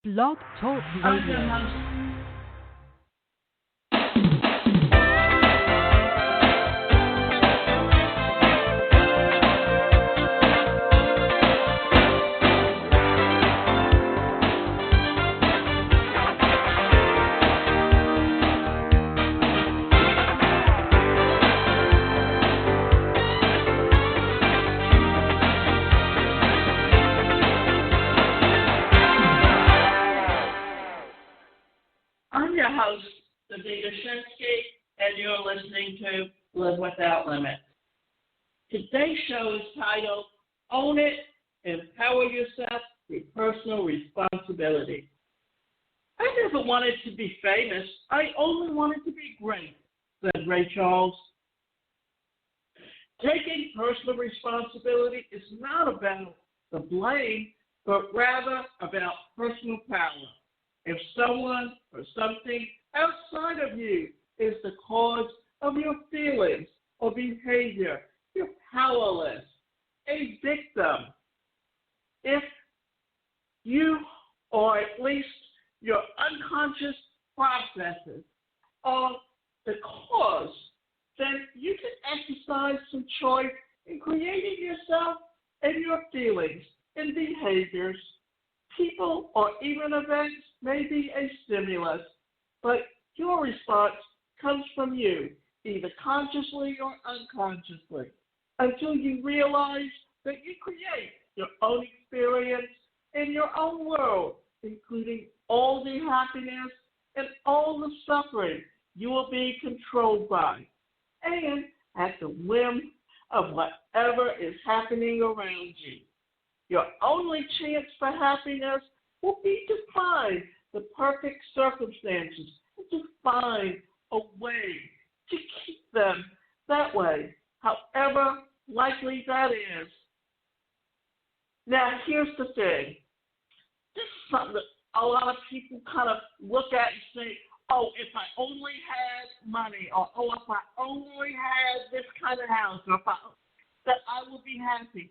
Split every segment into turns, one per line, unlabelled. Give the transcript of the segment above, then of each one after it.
Blog Talk
I'm your
Radio.
host. I'm your host, Davida Shinsky, and you're listening to Live Without Limits. Today's show is titled, Own It, Empower Yourself Through Personal Responsibility. I never wanted to be famous. I only wanted to be great, said Ray Charles. Taking personal responsibility is not about the blame, but rather about personal power. If someone or something outside of you is the cause of your feelings or behavior, you're powerless, a victim. If you, or at least your unconscious processes, are the cause, then you can exercise some choice in creating yourself and your feelings and behaviors. People or even events may be a stimulus, but your response comes from you, either consciously or unconsciously, until you realize that you create your own experience in your own world, including all the happiness and all the suffering you will be controlled by, and at the whim of whatever is happening around you. Your only chance for happiness will be to find the perfect circumstances and to find a way to keep them that way, however likely that is. Now, here's the thing. This is something that a lot of people kind of look at and say, oh, if I only had money, or oh, if I only had this kind of house, or that I will be happy.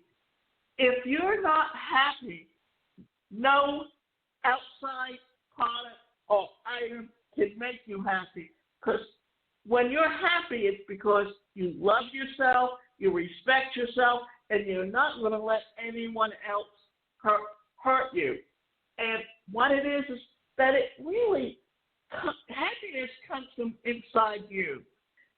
If you're not happy, no outside product or item can make you happy. Because when you're happy, it's because you love yourself, you respect yourself, and you're not going to let anyone else hurt you. And what it is that it really, happiness comes from inside you.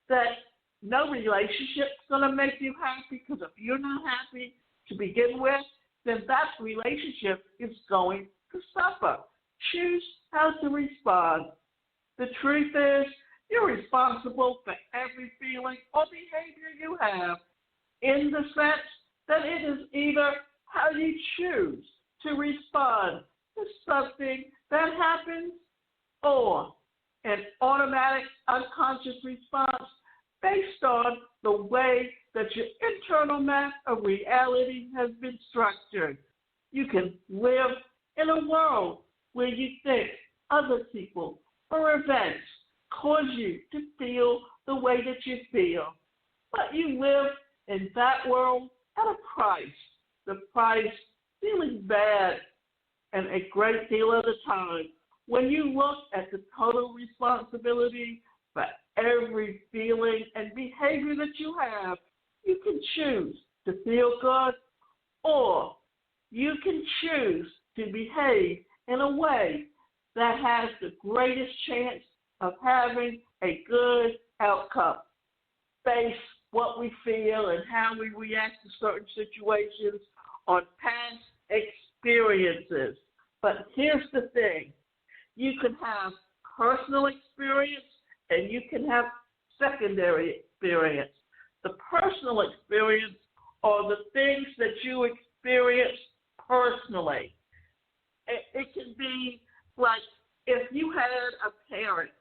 That no relationship's going to make you happy, because if you're not happy to begin with, then that relationship is going to suffer. Choose how to respond. The truth is, you're responsible for every feeling or behavior you have, in the sense that it is either how you choose to respond to something that happens, or an automatic unconscious response based on the way that your internal map of reality has been structured. You can live in a world where you think other people or events cause you to feel the way that you feel. But you live in that world at a price. The price, feeling bad, and a great deal of the time. When you look at the total responsibility for every feeling and behavior that you have, you can choose to feel good, or you can choose to behave in a way that has the greatest chance of having a good outcome. Base what we feel and how we react to certain situations on past experiences. But here's the thing. You can have personal experience and you can have secondary experience. The personal experience are the things that you experience personally. It can be like if you had a parent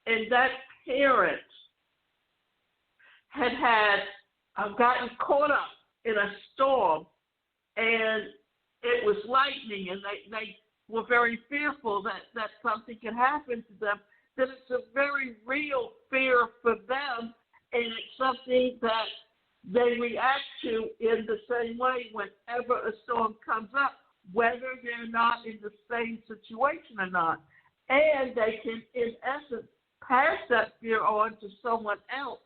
and that parent had gotten caught up in a storm and it was lightning and they were very fearful that something could happen to them, then it's a very real fear for them, and it's something that they react to in the same way whenever a storm comes up. whether they're not in the same situation or not. And they can, in essence, pass that fear on to someone else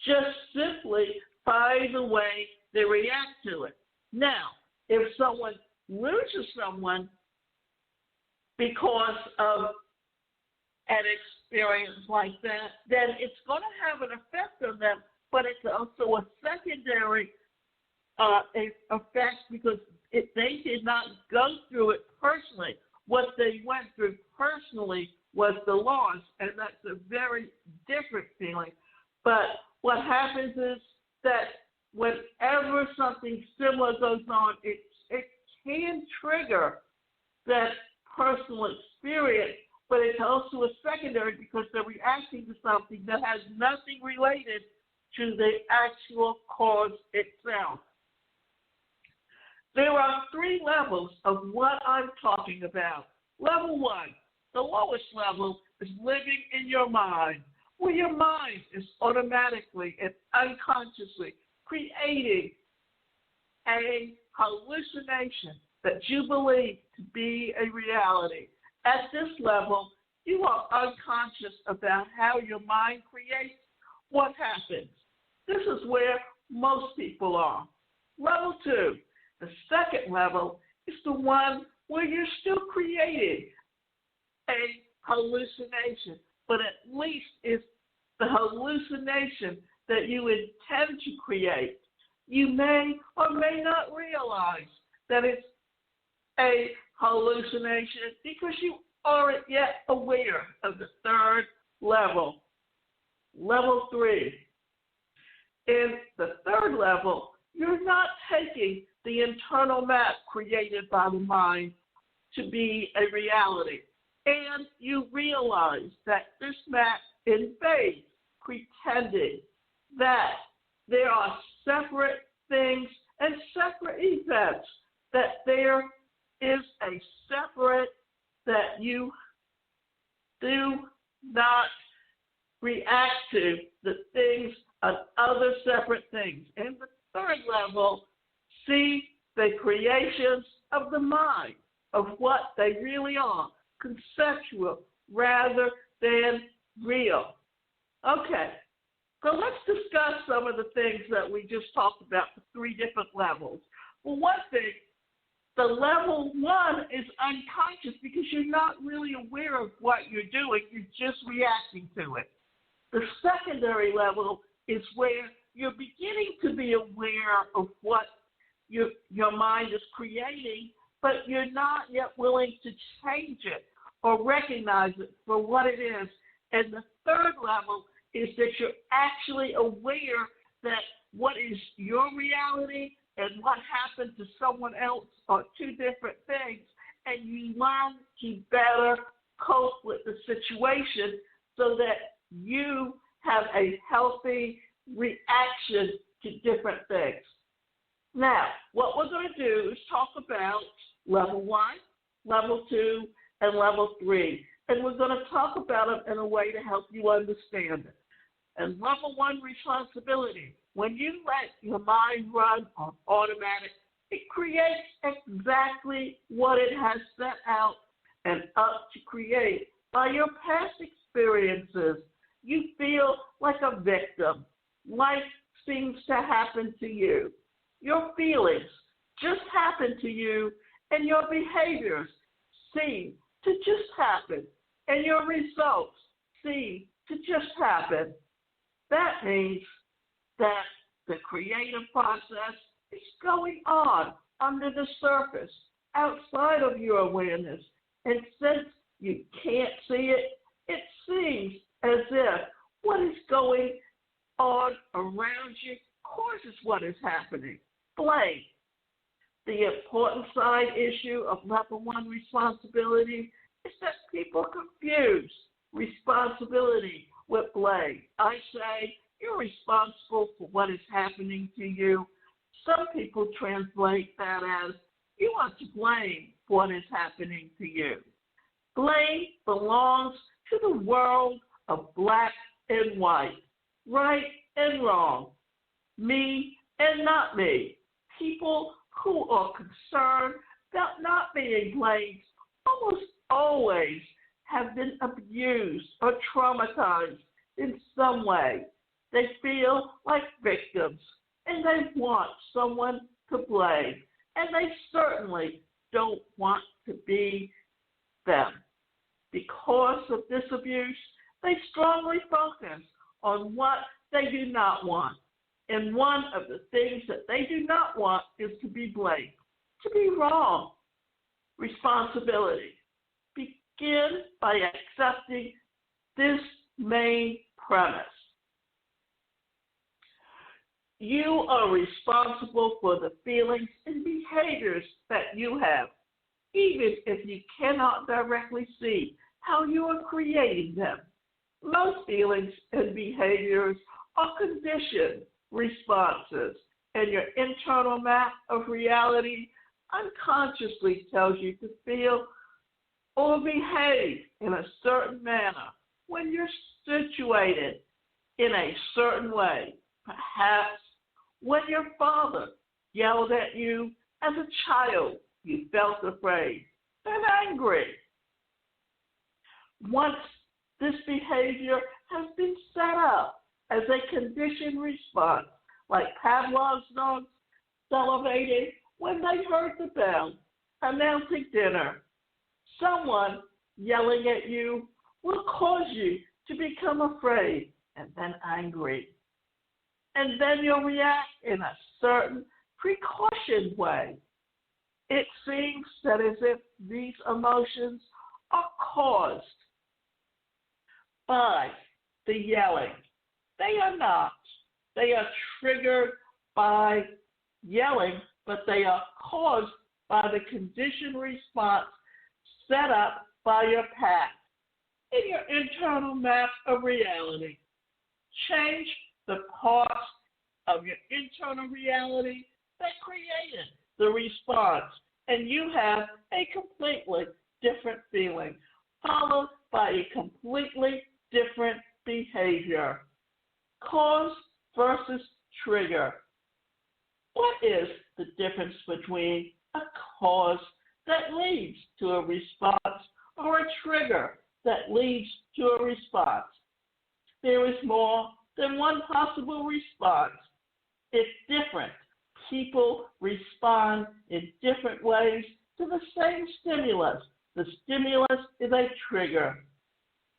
just simply by the way they react to it. Now, if someone loses someone because of an experience like that, then it's going to have an effect on them, but it's also a secondary effect because they did not go through it personally. What they went through personally was the loss, and that's a very different feeling. But what happens is that whenever something similar goes on, it can trigger that personal experience, but it's also a secondary because they're reacting to something that has nothing related to the actual cause itself. There are 3 levels of what I'm talking about. Level 1, the lowest level, is living in your mind, where your mind is automatically and unconsciously creating a hallucination that you believe to be a reality. At this level, you are unconscious about how your mind creates what happens. This is where most people are. Level 2, the second level, is the one where you're still creating a hallucination, but at least it's the hallucination that you intend to create. You may or may not realize that it's a hallucination because you aren't yet aware of the third level. Level 3. In the third level, you're not taking the internal map created by the mind to be a reality. And you realize that this map invades pretending that there are separate things and separate events, that there is a separate that you do not react to the things of other separate things. In the third level, see the creations of the mind, of what they really are, conceptual rather than real. Okay, so let's discuss some of the things that we just talked about, the 3 different levels. Well, one thing, the level 1 is unconscious because you're not really aware of what you're doing, you're just reacting to it. The secondary level is where you're beginning to be aware of what your mind is creating, but you're not yet willing to change it or recognize it for what it is. And the third level is that you're actually aware that what is your reality and what happened to someone else are 2 different things, and you learn to better cope with the situation so that you have a healthy reaction to different things. Now, what we're going to do is talk about level 1, level 2, and level 3. And we're going to talk about it in a way to help you understand it. And level 1, responsibility. When you let your mind run on automatic, it creates exactly what it has set out and up to create. By your past experiences, you feel like a victim. Life seems to happen to you. Your feelings just happen to you, and your behaviors seem to just happen, and your results seem to just happen. That means that the creative process is going on under the surface, outside of your awareness. And since you can't see it, it seems as if what is going on around you causes what is happening. Blame. The important side issue of level 1 responsibility is that people confuse responsibility with blame. I say you're responsible for what is happening to you. Some people translate that as you are to blame for what is happening to you. Blame belongs to the world of black and white, right and wrong, me and not me. People who are concerned about not being blamed almost always have been abused or traumatized in some way. They feel like victims and they want someone to blame. And they certainly don't want to be them. Because of this abuse, they strongly focus on what they do not want. And one of the things that they do not want is to be blamed, to be wrong. Responsibility. Begin by accepting this main premise. You are responsible for the feelings and behaviors that you have, even if you cannot directly see how you are creating them. Most feelings and behaviors are conditioned responses, and your internal map of reality unconsciously tells you to feel or behave in a certain manner when you're situated in a certain way. Perhaps when your father yelled at you as a child, you felt afraid and angry. Once this behavior has been set up as a conditioned response, like Pavlov's dogs salivating when they heard the bell announcing dinner, someone yelling at you will cause you to become afraid and then angry. And then you'll react in a certain precautioned way. It seems that as if these emotions are caused by the yelling. They are not. They are triggered by yelling, but they are caused by the conditioned response set up by your past in your internal map of reality. Change the parts of your internal reality that created the response, and you have a completely different feeling, followed by a completely different behavior. Cause versus trigger. What is the difference between a cause that leads to a response or a trigger that leads to a response? There is more than one possible response. It's different. People respond in different ways to the same stimulus. The stimulus is a trigger.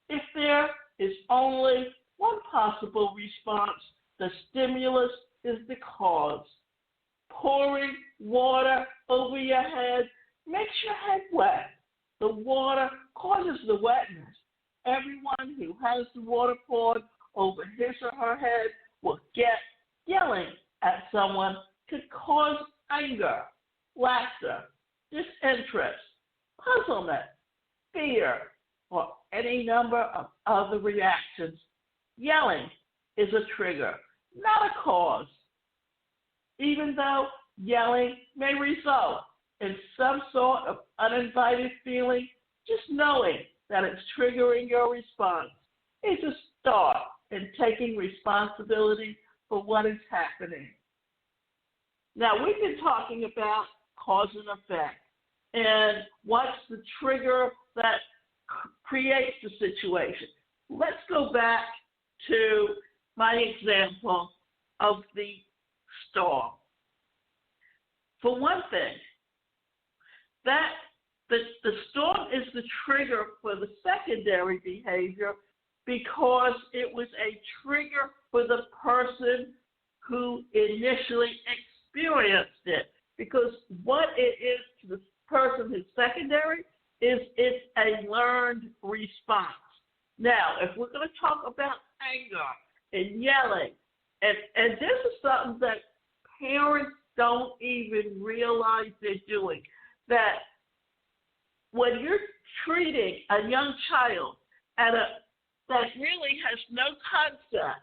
If there is only one possible response, the stimulus is the cause. Pouring water over your head makes your head wet. The water causes the wetness. Everyone who has the water poured over his or her head will get yelling at someone could cause anger, laughter, disinterest, puzzlement, fear, or any number of other reactions. Yelling is a trigger, not a cause. Even though yelling may result in some sort of uninvited feeling, just knowing that it's triggering your response is a start in taking responsibility for what is happening. Now, we've been talking about cause and effect and what's the trigger that creates the situation. Let's go back to my example of the storm. For one thing, that the storm is the trigger for the secondary behavior because it was a trigger for the person who initially experienced it. Because what it is to the person who's secondary is it's a learned response. Now, if we're going to talk about anger and yelling, and this is something that parents don't even realize they're doing, that when you're treating a young child that really has no concept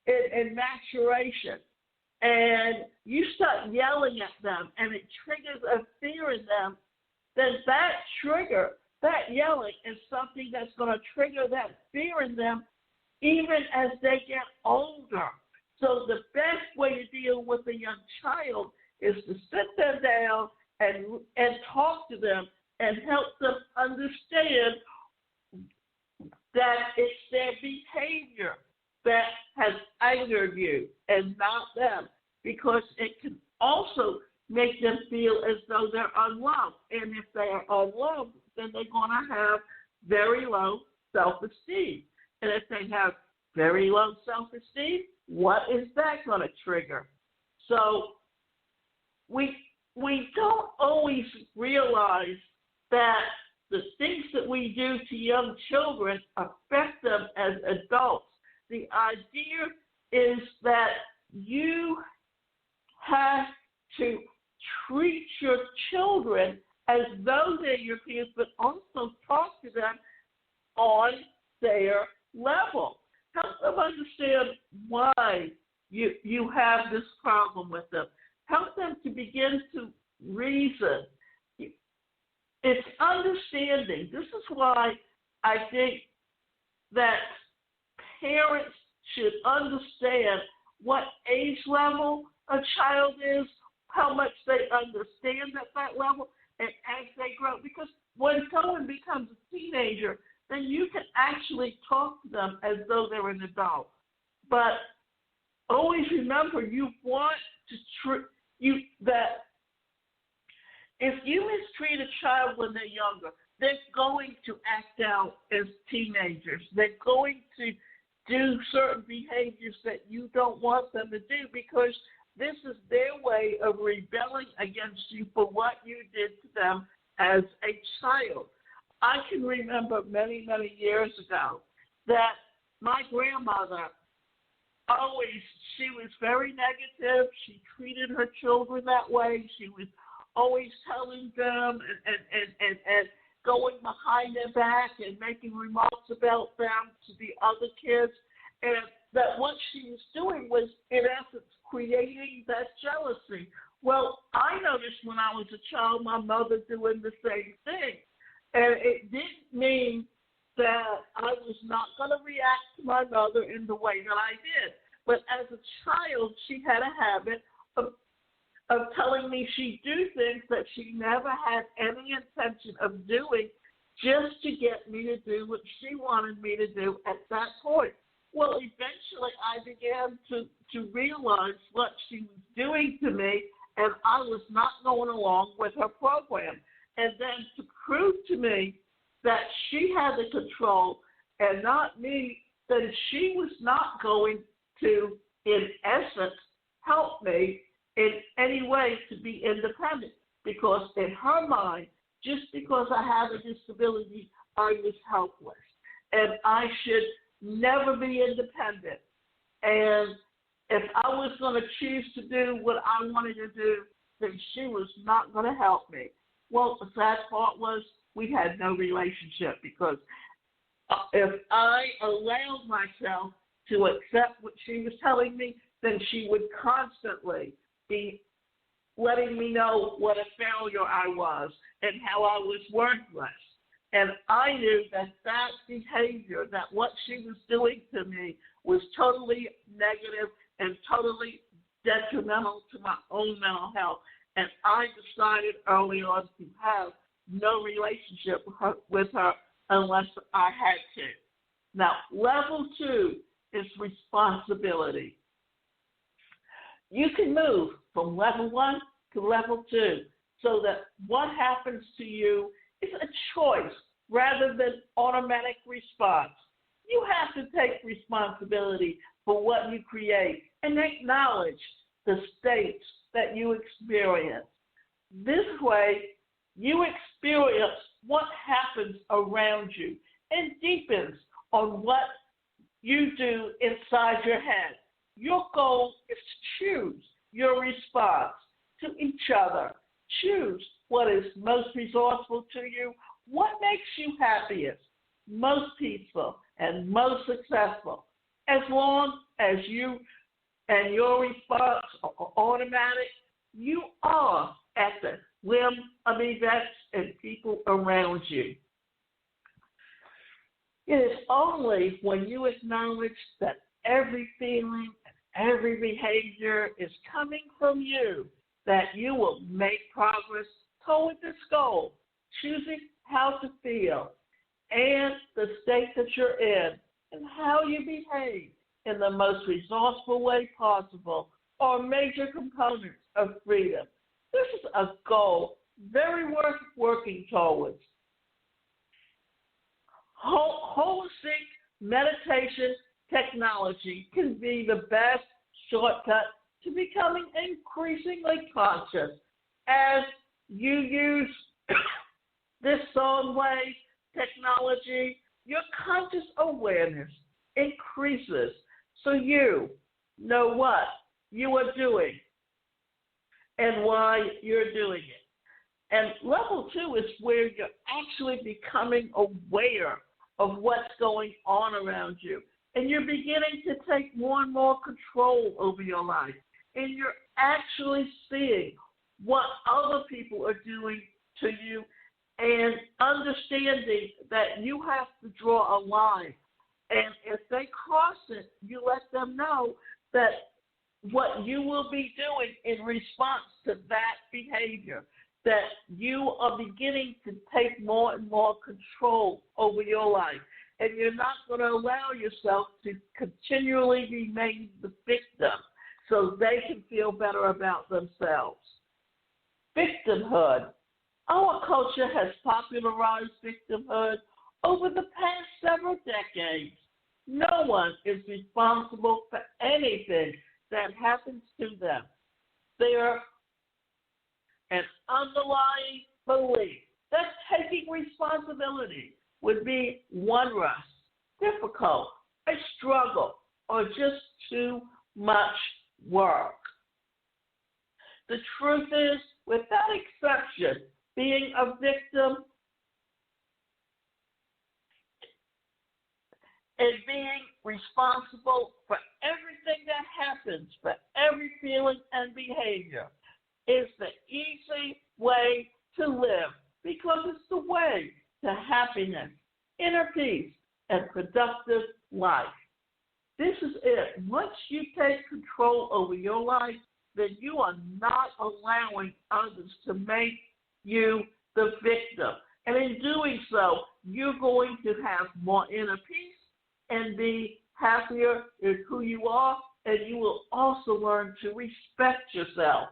in maturation, and you start yelling at them and it triggers a fear in them, then that trigger, that yelling is something that's going to trigger that fear in them even as they get older. So the best way to deal with a young child is to sit them down and talk to them and help them understand that it's their behavior that has angered you and not them, because it can also make them feel as though they're unloved. And if they are unloved, then they're going to have very low self-esteem. And if they have very low self-esteem, what is that going to trigger? So we don't always realize that the things that we do to young children affect them as adults. The idea is that you have to treat your children as though they're your peers, but also talk to them on their level. Help them understand why you have this problem with them. Help them to begin to reason. It's understanding. This is why I think that parents should understand what age level a child is, how much they understand at that level, and as they grow. Because when someone becomes a teenager, then you can actually talk to them as though they're an adult. But always remember, you want to that if you mistreat a child when they're younger, they're going to act out as teenagers. They're going to do certain behaviors that you don't want them to do, because this is their way of rebelling against you for what you did to them as a child. I can remember many, many years ago that my grandmother she was very negative. She treated her children that way. She was always telling them and going behind their back and making remarks about them to the other kids. And that what she was doing was, in essence, creating that jealousy. Well, I noticed when I was a child my mother doing the same thing. And it didn't mean that I was not going to react to my mother in the way that I did. But as a child, she had a habit of telling me she'd do things that she never had any intention of doing, just to get me to do what she wanted me to do at that point. Well, eventually I began to realize what she was doing to me, and I was not going along with her program. And then to prove to me that she had the control and not me, then she was not going to, in essence, help me in any way to be independent. Because in her mind, just because I have a disability, I was helpless. And I should never be independent. And if I was going to choose to do what I wanted to do, then she was not going to help me. Well, the sad part was we had no relationship, because if I allowed myself to accept what she was telling me, then she would constantly be letting me know what a failure I was and how I was worthless. And I knew that behavior, that what she was doing to me, was totally negative and totally detrimental to my own mental health. And I decided early on to have no relationship with her unless I had to. Now, level 2 is responsibility. You can move from level 1 to level 2 so that what happens to you is a choice rather than automatic response. You have to take responsibility for what you create and acknowledge the states that you experience. This way, you experience what happens around you and deepens on what you do inside your head. Your goal is to choose your response to each other. Choose what is most resourceful to you, what makes you happiest, most peaceful, and most successful. As long as you and your response are automatic, you are at the whim of events and people around you. It is only when you acknowledge that every feeling and every behavior is coming from you that you will make progress toward this goal, choosing how to feel and the state that you're in and how you behave in the most resourceful way possible are major components of freedom. This is a goal very worth working towards. Holistic meditation technology can be the best shortcut to becoming increasingly conscious as you use this sound wave technology. Your conscious awareness increases so you know what you are doing and why you're doing it. And level 2 is where you're actually becoming aware of what's going on around you. And you're beginning to take more and more control over your life. And you're actually seeing what other people are doing to you and understanding that you have to draw a line. And if they cross it, you let them know that what you will be doing in response to that behavior, that you are beginning to take more and more control over your life. And you're not going to allow yourself to continually be made the victim so they can feel better about themselves. Victimhood. Our culture has popularized victimhood over the past several decades. No one is responsible for anything that happens to them. There an underlying belief that taking responsibility would be onerous, difficult, a struggle, or just too much work. The truth is, without exception, being a victim and being responsible for everything that happens, for every feeling and behavior, is the easy way to live because it's the way to happiness, inner peace, and productive life. This is it. Once you take control over your life, then you are not allowing others to make you the victim. And in doing so, you're going to have more inner peace and be happier in who you are, and you will also learn to respect yourself.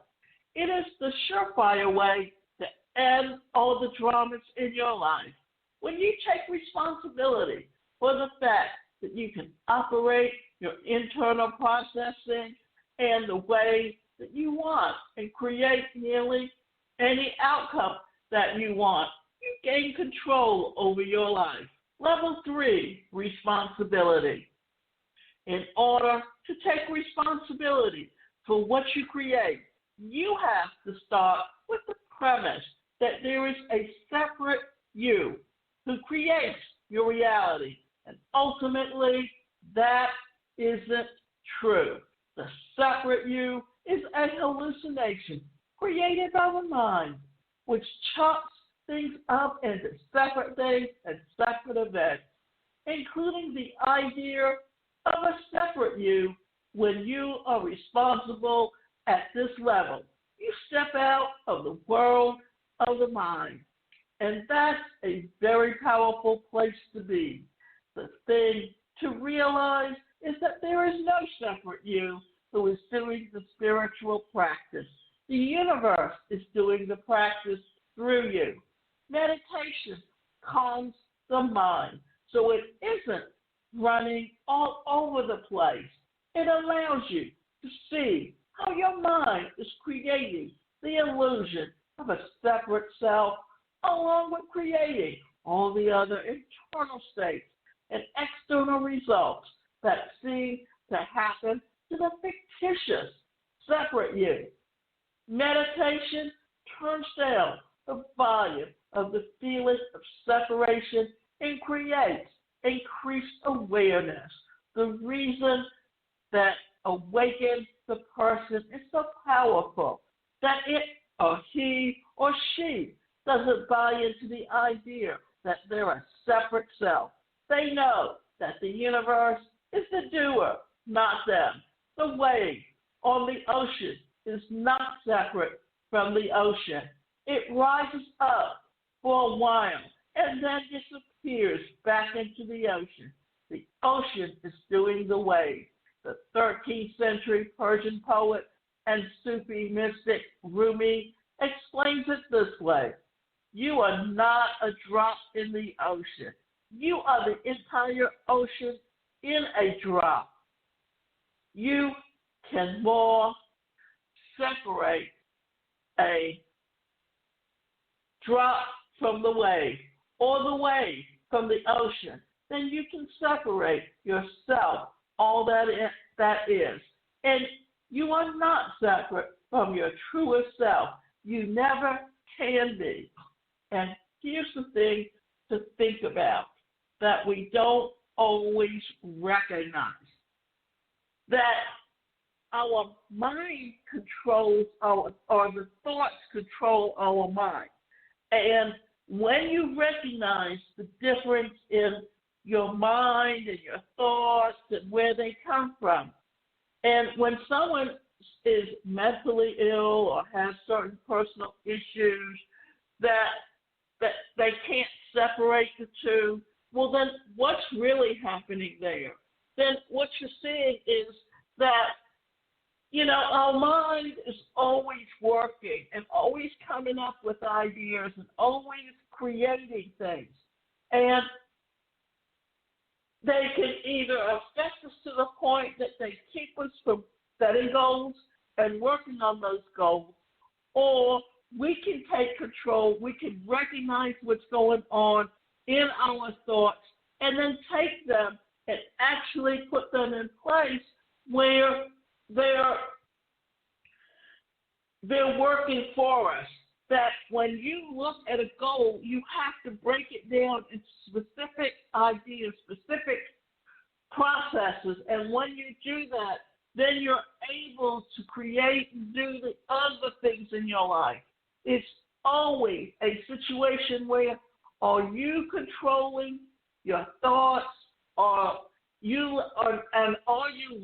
It is the surefire way to end all the dramas in your life. When you take responsibility for the fact that you can operate your internal processing and the way that you want and create nearly any outcome that you want, you gain control over your life. Level 3, responsibility. In order to take responsibility for what you create, you have to start with the premise that there is a separate you who creates your reality. And ultimately, that isn't true. The separate you is a hallucination created by the mind, which chops things up into separate days and separate events, including the idea of a separate you. When you are responsible at this level, you step out of the world of the mind. And that's a very powerful place to be. The thing to realize is that there is no separate you who is doing the spiritual practice. The universe is doing the practice through you. Meditation calms the mind so it isn't running all over the place. It allows you to see how your mind is creating the illusion of a separate self, along with creating all the other internal states and external results that seem to happen to the fictitious separate you. Meditation turns down the volume of the feeling of separation and creates increased awareness. The reason that awakens the person is so powerful that it or he or she doesn't buy into the idea that they're a separate self. They know that the universe is the doer, not them. The wave on the ocean is not separate from the ocean. It rises up for a while and then disappears back into the ocean. The ocean is doing the wave. The 13th century Persian poet and Sufi mystic Rumi explains it this way. You are not a drop in the ocean. You are the entire ocean in a drop. You can more separate a drop from the wave or the wave from the ocean than you can separate yourself, all that is. And you are not separate from your truest self. You never can be. And here's the thing to think about that we don't always recognize. That our mind controls or the thoughts control our mind. And when you recognize the difference in your mind and your thoughts and where they come from, and when someone is mentally ill or has certain personal issues that they can't separate the two, well, then what's really happening there? Then what you're seeing is that, our mind is always working and always coming up with ideas and always creating things. And they can either affect us to the point that they keep us from setting goals and working on those goals, or we can take control, we can recognize what's going on in our thoughts, and then take them and actually put them in place where they're working for us. That when you look at a goal, you have to break it down into specific ideas, specific processes, and when you do that, then you're able to create and do the other things in your life. It's always a situation where are you controlling your thoughts, or are you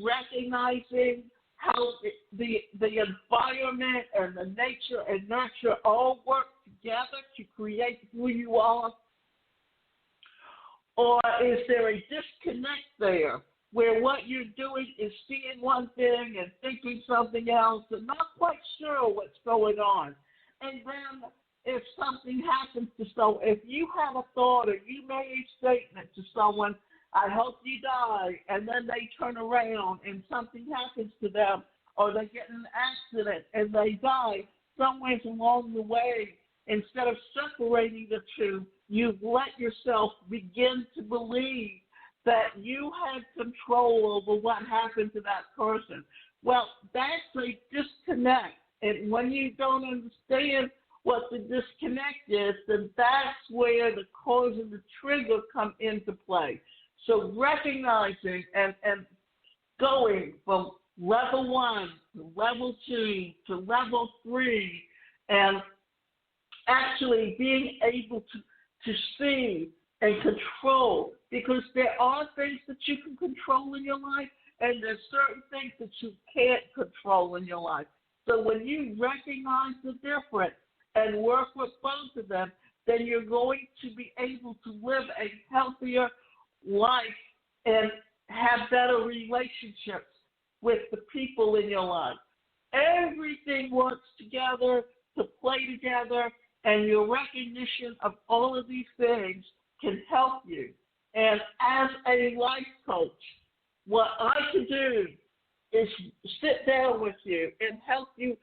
recognizing how the environment and the nature and nurture all work together to create who you are? Or is there a disconnect there where what you're doing is seeing one thing and thinking something else and not quite sure what's going on? And then if something happens to someone, if you have a thought or you make a statement to someone, I hope you die, and then they turn around and something happens to them, or they get in an accident and they die, somewhere along the way, instead of separating the two, you've let yourself begin to believe that you had control over what happened to that person. Well, that's a disconnect. And when you don't understand what the disconnect is, then that's where the cause and the trigger come into play. So recognizing and going from level 1 to level 2 to level 3, and actually being able to see and control, because there are things that you can control in your life, and there's certain things that you can't control in your life. So when you recognize the difference and work with both of them, then you're going to be able to live a healthier life and have better relationships with the people in your life. Everything works together to play together, and your recognition of all of these things can help you. And as a life coach, what I can do is sit down with you and help you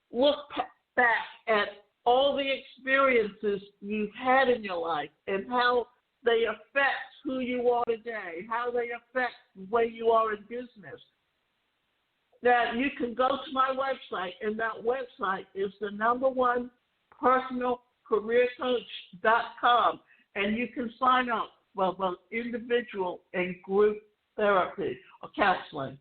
look back at all the experiences you've had in your life and how they affect who you are today, how they affect the way you are in business. That you can go to my website, and that website is the #1 personalcareercoach.com, and you can sign up for both individual and group therapy or counseling.